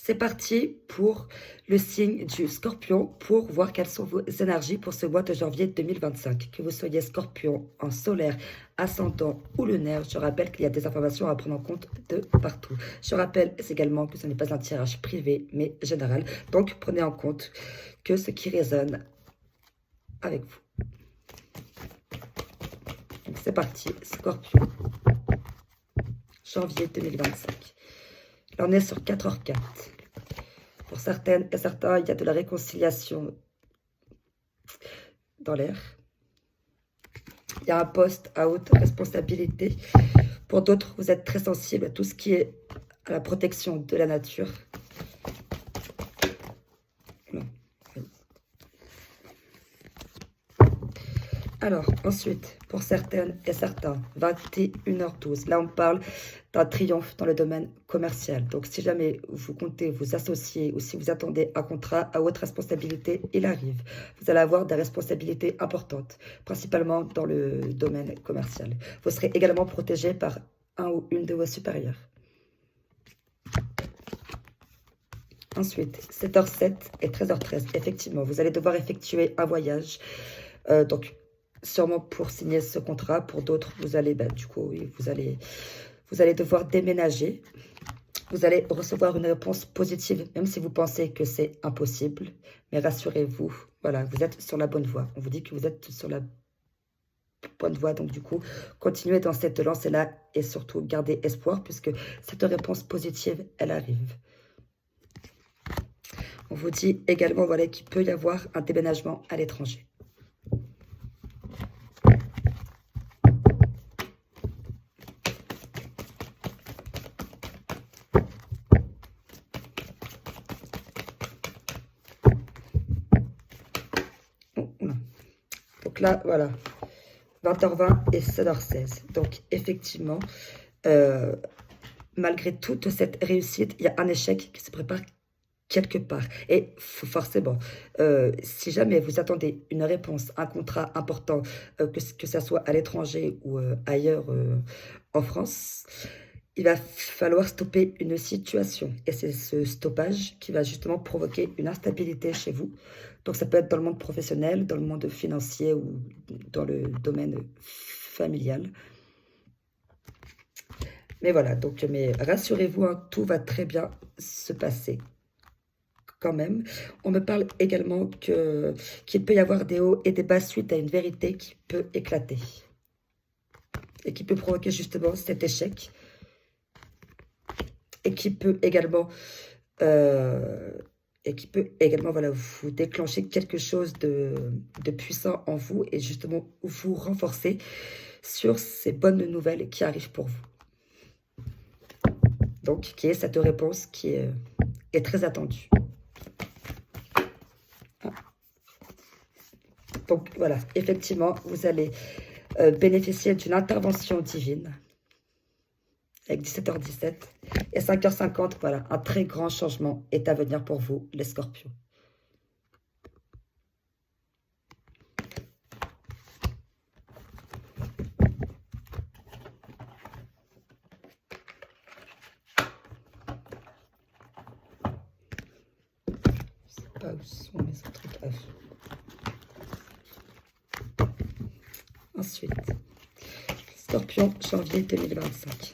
C'est parti pour le signe du Scorpion pour voir quelles sont vos énergies pour ce mois de janvier 2025. Que vous soyez Scorpion en solaire, ascendant ou lunaire, je rappelle qu'il y a des informations à prendre en compte de partout. Je rappelle également que ce n'est pas un tirage privé mais général. Donc prenez en compte que ce qui résonne avec vous. Donc c'est parti, Scorpion, janvier 2025. Là on est sur 4h04. Pour certaines et certains, il y a de la réconciliation dans l'air. Il y a un poste à haute responsabilité. Pour d'autres, vous êtes très sensible à tout ce qui est à la protection de la nature. Alors, ensuite, pour certaines et certains, 21h12. Là, on parle d'un triomphe dans le domaine commercial. Donc, si jamais vous comptez vous associer ou si vous attendez un contrat à haute responsabilité, il arrive. Vous allez avoir des responsabilités importantes, principalement dans le domaine commercial. Vous serez également protégé par un ou une de vos supérieurs. Ensuite, 7h07 et 13h13. Effectivement, vous allez devoir effectuer un voyage. Donc, sûrement pour signer ce contrat. Pour d'autres, vous allez, du coup, oui, vous allez devoir déménager. Vous allez recevoir une réponse positive, même si vous pensez que c'est impossible. Mais rassurez-vous, voilà, vous êtes sur la bonne voie. On vous dit que vous êtes sur la bonne voie. Donc, du coup, continuez dans cette lancée-là et surtout, gardez espoir puisque cette réponse positive, elle arrive. On vous dit également, voilà, qu'il peut y avoir un déménagement à l'étranger. Donc là, voilà, 20h20 et 16h16. Donc, effectivement, malgré toute cette réussite, il y a un échec qui se prépare quelque part. Et forcément, si jamais vous attendez une réponse, un contrat important, que ça soit à l'étranger ou ailleurs en France, il va falloir stopper une situation. Et c'est ce stoppage qui va justement provoquer une instabilité chez vous. Donc ça peut être dans le monde professionnel, dans le monde financier ou dans le domaine familial. Mais voilà, donc mais rassurez-vous, hein, tout va très bien se passer. Quand même, on me parle également qu'il peut y avoir des hauts et des bas suite à une vérité qui peut éclater. Et qui peut provoquer justement cet échec. Et qui peut également, voilà, vous déclencher quelque chose de puissant en vous et justement vous renforcer sur ces bonnes nouvelles qui arrivent pour vous. Donc, qui est cette réponse qui est très attendue. Donc, voilà, effectivement, vous allez bénéficier d'une intervention divine. Avec 17h17 et 5h50, voilà, un très grand changement est à venir pour vous, les Scorpions. Je sais pas où sont mes autres trucs. Ensuite, Scorpion, janvier 2025.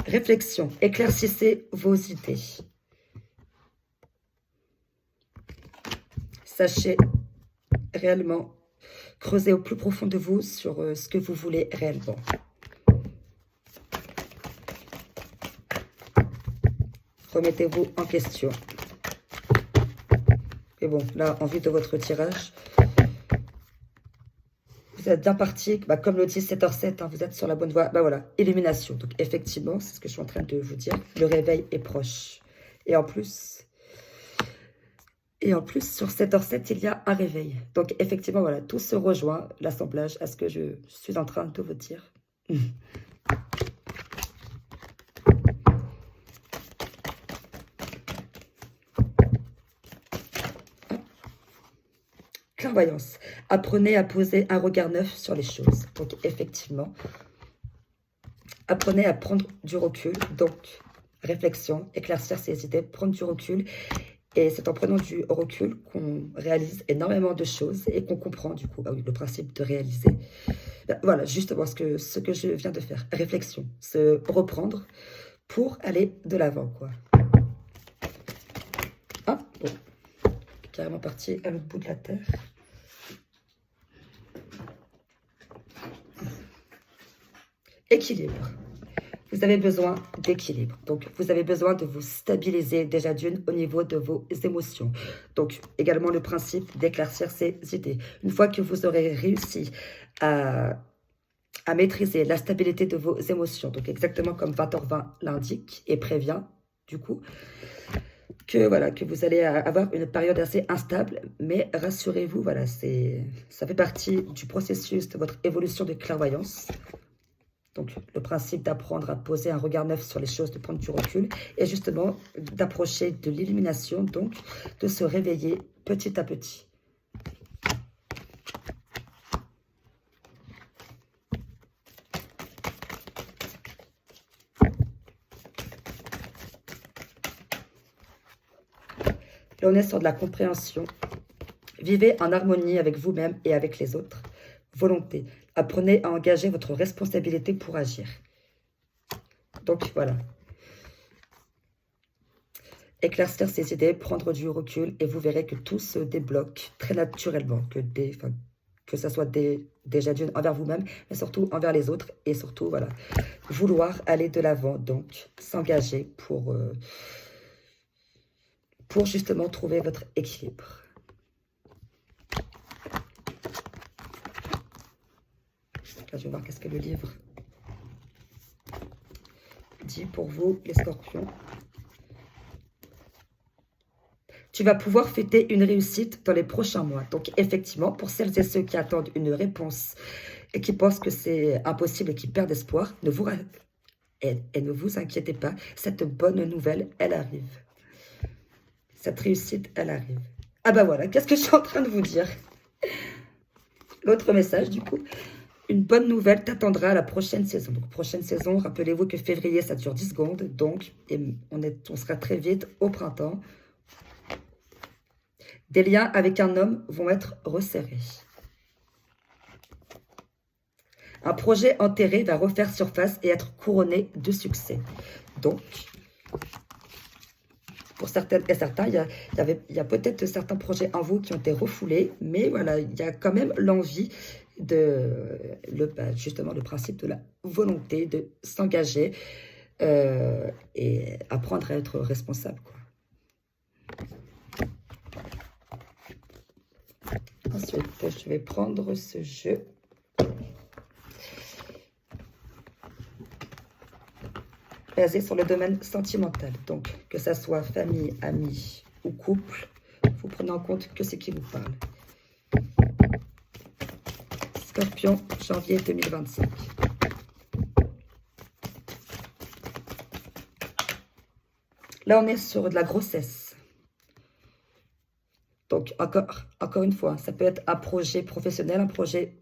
Réflexion, éclaircissez vos idées. Sachez réellement creuser au plus profond de vous sur ce que vous voulez réellement. Remettez-vous en question. Et bon, là, en vue de votre tirage, vous êtes bien parti, comme le dit 7h07, hein, vous êtes sur la bonne voie. Voilà, illumination. Donc effectivement, c'est ce que je suis en train de vous dire. Le réveil est proche. Et en plus, sur 7h07, il y a un réveil. Donc effectivement, voilà, tout se rejoint, l'assemblage, à ce que je suis en train de vous dire. clairvoyance. Apprenez à poser un regard neuf sur les choses. Donc, effectivement, apprenez à prendre du recul. Donc, réflexion, éclaircir ses idées, prendre du recul. Et c'est en prenant du recul qu'on réalise énormément de choses et qu'on comprend, du coup, bah oui, le principe de réaliser. Ben, voilà, justement ce que je viens de faire. Réflexion, se reprendre pour aller de l'avant, quoi. Ah, bon. Carrément parti à l'autre bout de la terre. Équilibre. Vous avez besoin d'équilibre. Donc, vous avez besoin de vous stabiliser déjà d'une au niveau de vos émotions. Donc, également le principe d'éclaircir ses idées. Une fois que vous aurez réussi à maîtriser la stabilité de vos émotions, donc exactement comme 20h20 l'indique et prévient, du coup, que voilà, que vous allez avoir une période assez instable, mais rassurez-vous, voilà, ça fait partie du processus de votre évolution de clairvoyance. Donc, le principe d'apprendre à poser un regard neuf sur les choses, de prendre du recul, et justement d'approcher de l'illumination, donc de se réveiller petit à petit. Là, on est sur de la compréhension. Vivez en harmonie avec vous-même et avec les autres. Volonté. Apprenez à engager votre responsabilité pour agir. Donc, voilà. Éclaircir ses idées, prendre du recul, et vous verrez que tout se débloque très naturellement, que ça soit déjà d'une envers vous-même, mais surtout envers les autres, et surtout, voilà, vouloir aller de l'avant, donc s'engager pour justement trouver votre équilibre. Là, je vais voir qu'est-ce que le livre dit pour vous, les scorpions. Tu vas pouvoir fêter une réussite dans les prochains mois. Donc, effectivement, pour celles et ceux qui attendent une réponse et qui pensent que c'est impossible et qui perdent espoir, ne vous inquiétez pas. Cette bonne nouvelle, elle arrive. Cette réussite, elle arrive. Ah bah voilà, qu'est-ce que je suis en train de vous dire? L'autre message, du coup. Une bonne nouvelle t'attendra à la prochaine saison. Donc, prochaine saison, rappelez-vous que février, ça dure 10 secondes. Donc, on sera très vite au printemps. Des liens avec un homme vont être resserrés. Un projet enterré va refaire surface et être couronné de succès. Donc, pour certaines et certains, il y a peut-être certains projets en vous qui ont été refoulés, mais voilà, il y a quand même l'envie justement le principe de la volonté de s'engager et apprendre à être responsable, quoi. Ensuite, je vais prendre ce jeu. Basé sur le domaine sentimental. Donc, que ça soit famille, amis ou couple, vous prenez en compte que c'est qui vous parle. Scorpion, janvier 2025. Là, on est sur de la grossesse. Donc, encore une fois, ça peut être un projet professionnel, un projet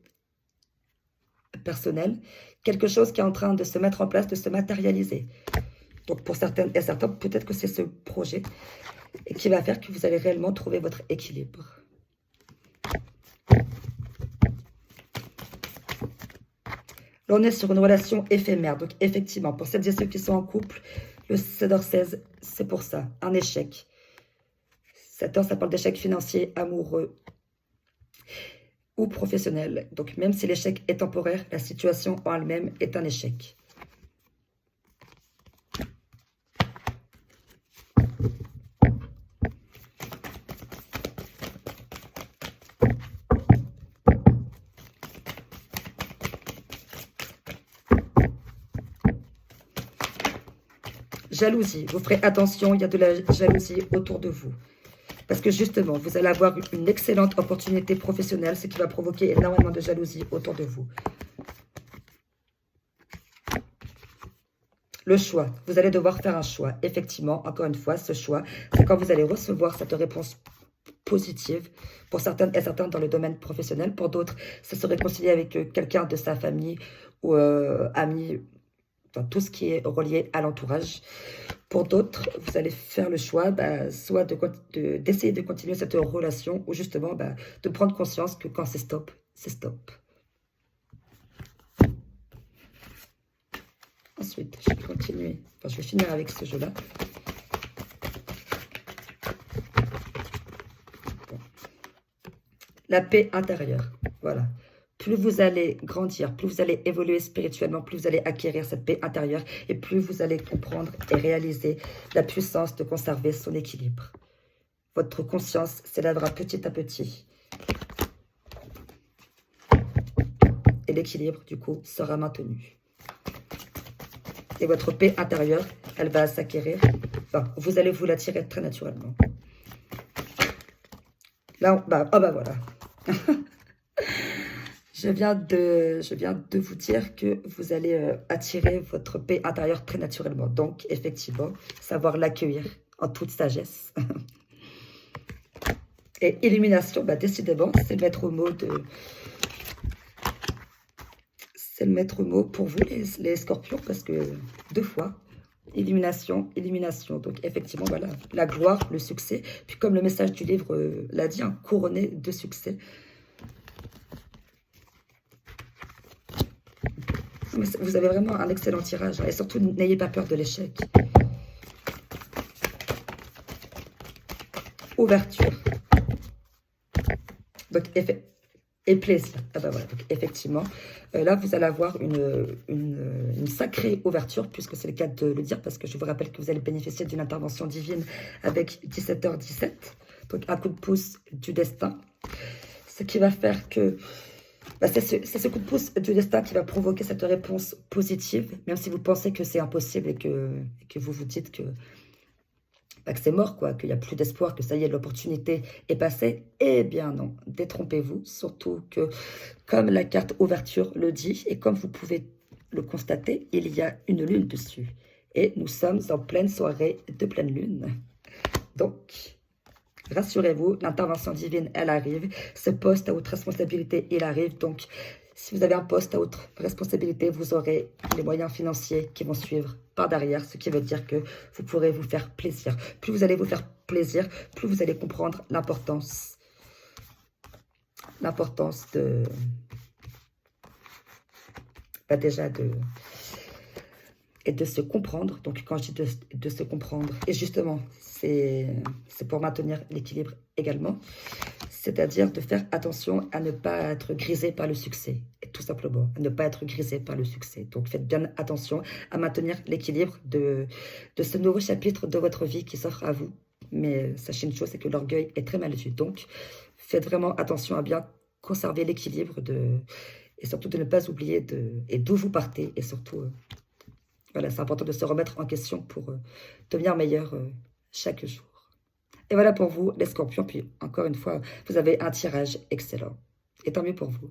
personnel, quelque chose qui est en train de se mettre en place, de se matérialiser. Donc, pour certaines et certains, peut-être que c'est ce projet et qui va faire que vous allez réellement trouver votre équilibre. Là, on est sur une relation éphémère. Donc, effectivement, pour celles et ceux qui sont en couple, le 7h16, c'est pour ça, un échec. 7h, ça parle d'échec financier, amoureux ou professionnel. Donc, même si l'échec est temporaire, la situation en elle-même est un échec. Jalousie, vous ferez attention, il y a de la jalousie autour de vous. Parce que justement, vous allez avoir une excellente opportunité professionnelle, ce qui va provoquer énormément de jalousie autour de vous. Le choix, vous allez devoir faire un choix. Effectivement, encore une fois, ce choix, c'est quand vous allez recevoir cette réponse positive pour certaines et certains dans le domaine professionnel. Pour d'autres, c'est se réconcilier avec quelqu'un de sa famille ou amis, enfin, tout ce qui est relié à l'entourage. Pour d'autres, vous allez faire le choix soit d'essayer de continuer cette relation ou justement de prendre conscience que quand c'est stop, c'est stop. Ensuite, je vais continuer. Enfin, je vais finir avec ce jeu-là. Bon. La paix intérieure. Voilà. Plus vous allez grandir, plus vous allez évoluer spirituellement, plus vous allez acquérir cette paix intérieure et plus vous allez comprendre et réaliser la puissance de conserver son équilibre. Votre conscience s'élèvera petit à petit. Et l'équilibre, du coup, sera maintenu. Et votre paix intérieure, elle va s'acquérir. Enfin, vous allez vous l'attirer très naturellement. Là, voilà. Je viens de vous dire que vous allez attirer votre paix intérieure très naturellement. Donc, effectivement, savoir l'accueillir en toute sagesse. Et illumination, décidément, c'est le maître mot de... C'est le maître mot pour vous, les scorpions, parce que 2 fois, illumination, illumination. Donc, effectivement, voilà, la gloire, le succès. Puis, comme le message du livre l'a dit, couronné de succès. Vous avez vraiment un excellent tirage. Et surtout, n'ayez pas peur de l'échec. Ouverture. Donc, et plaisir. Voilà. Donc, effectivement, là, vous allez avoir une sacrée ouverture, puisque c'est le cas de le dire, parce que je vous rappelle que vous allez bénéficier d'une intervention divine avec 17h17. Donc, un coup de pouce du destin. Ce qui va faire que... c'est ce coup de pouce du destin qui va provoquer cette réponse positive, même si vous pensez que c'est impossible et que vous vous dites que c'est mort, quoi, qu'il n'y a plus d'espoir, que ça y est, l'opportunité est passée. Eh bien non, détrompez-vous, surtout que, comme la carte ouverture le dit, et comme vous pouvez le constater, il y a une lune dessus. Et nous sommes en pleine soirée de pleine lune. Donc... rassurez-vous, l'intervention divine, elle arrive. Ce poste à haute responsabilité, il arrive. Donc, si vous avez un poste à haute responsabilité, vous aurez les moyens financiers qui vont suivre par derrière, ce qui veut dire que vous pourrez vous faire plaisir. Plus vous allez vous faire plaisir, plus vous allez comprendre l'importance de... déjà et de se comprendre. Donc, quand je dis de se comprendre, et justement, c'est pour maintenir l'équilibre également, c'est-à-dire de faire attention à ne pas être grisé par le succès, et tout simplement, à ne pas être grisé par le succès. Donc, faites bien attention à maintenir l'équilibre de ce nouveau chapitre de votre vie qui s'offre à vous. Mais sachez une chose, c'est que l'orgueil est très mal vu. Donc, faites vraiment attention à bien conserver l'équilibre et surtout de ne pas oublier d'où vous partez, et surtout... voilà, c'est important de se remettre en question pour devenir meilleur chaque jour. Et voilà pour vous, les scorpions. Puis, encore une fois, vous avez un tirage excellent. Et tant mieux pour vous.